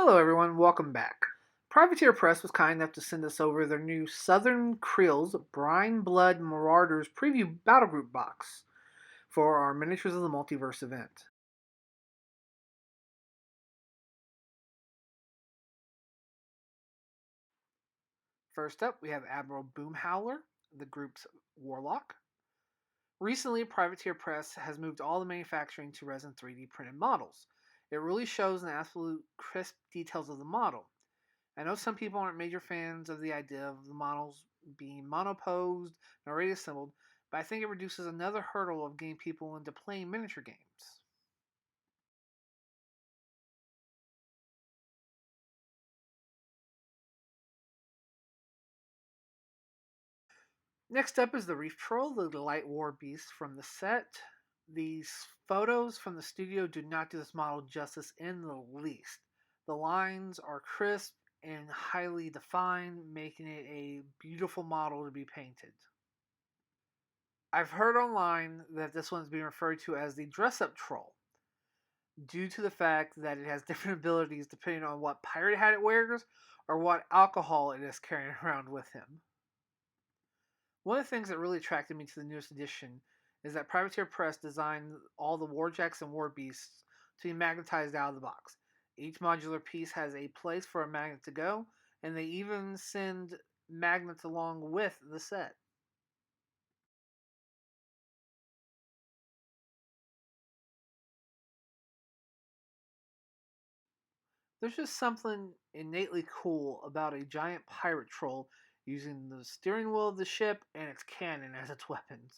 Hello everyone, welcome back. Privateer Press was kind enough to send us over their new Southern Kriels Brineblood Marauders preview Battlegroup box for our Miniatures of the Multiverse event. First up, we have Admiral Boomhowler, the group's Warlock. Recently, Privateer Press has moved all the manufacturing to resin 3D printed models. It really shows in the absolute crisp details of the model. I know some people aren't major fans of the idea of the models being monoposed and already assembled, but I think it reduces another hurdle of getting people into playing miniature games. Next up is the Reef Troll, the light war beast from the set. These photos from the studio do not do this model justice in the least. The lines are crisp and highly defined, making it a beautiful model to be painted. I've heard online that this one's being referred to as the dress up troll, due to the fact that it has different abilities depending on what pirate hat it wears or what alcohol it is carrying around with him. One of the things that really attracted me to the newest edition is that Privateer Press designed all the warjacks and war beasts to be magnetized out of the box. Each modular piece has a place for a magnet to go, and they even send magnets along with the set. There's just something innately cool about a giant pirate troll using the steering wheel of the ship and its cannon as its weapons.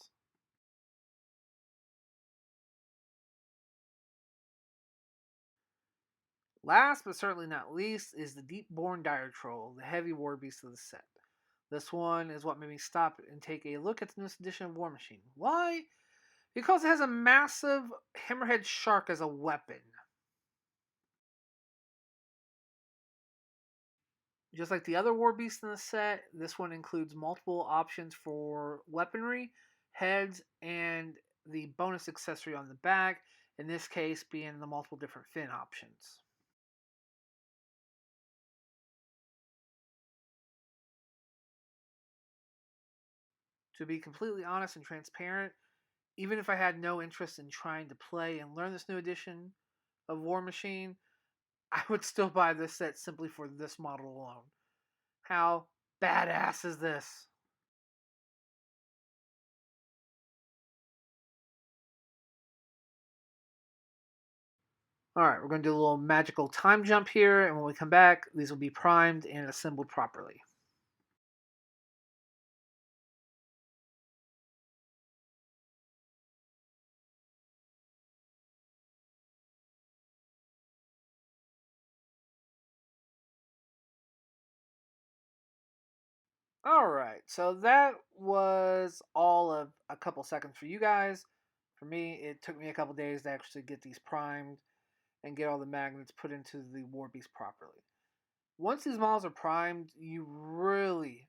Last but certainly not least is the Deepborn Dire Troll, the heavy war beast of the set. This one is what made me stop and take a look at the newest edition of Warmachine. Why? Because it has a massive hammerhead shark as a weapon. Just like the other war beasts in the set, this one includes multiple options for weaponry, heads, and the bonus accessory on the back, in this case being the multiple different fin options. To be completely honest and transparent, even if I had no interest in trying to play and learn this new edition of Warmachine, I would still buy this set simply for this model alone. How badass is this? Alright, we're going to do a little magical time jump here, and when we come back, these will be primed and assembled properly. Alright, so that was all of a couple seconds for you guys. For me, it took me a couple days to actually get these primed and get all the magnets put into the war beast properly. Once these models are primed, you really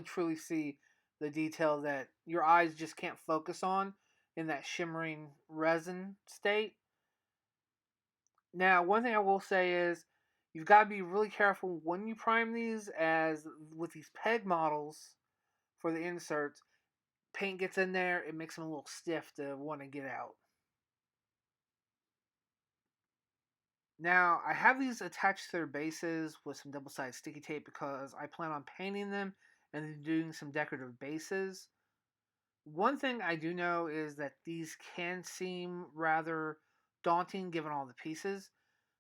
truly see the detail that your eyes just can't focus on in that shimmering resin state. Now, one thing I will say is you've got to be really careful when you prime these, as with these peg models for the inserts, paint gets in there, it makes them a little stiff to want to get out. Now, I have these attached to their bases with some double-sided sticky tape because I plan on painting them and then doing some decorative bases. One thing I do know is that these can seem rather daunting given all the pieces.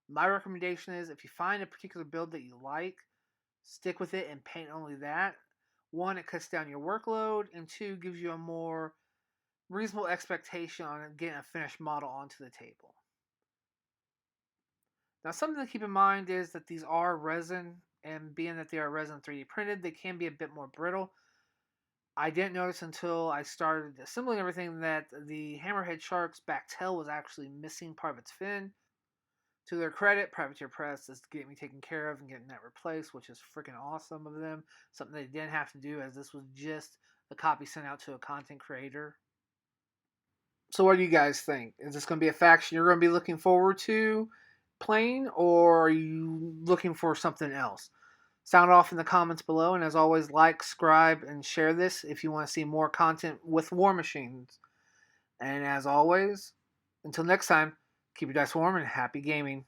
My recommendation is if you find a particular build that you like, stick with it and paint only that. One, it cuts down your workload, and two, gives you a more reasonable expectation on getting a finished model onto the table. Now, something to keep in mind is that these are resin, and being that they are resin 3D printed, they can be a bit more brittle. I didn't notice until I started assembling everything that the hammerhead shark's back tail was actually missing part of its fin. To their credit, Privateer Press is getting me taken care of and getting that replaced, which is freaking awesome of them. Something they didn't have to do, as this was just a copy sent out to a content creator. So what do you guys think? Is this going to be a faction you're going to be looking forward to? playing, or are you looking for something else? Sound off in the comments below, and as always, like, subscribe, and share this if you want to see more content with War Machines. And as always, until next time, keep your dice warm and happy gaming.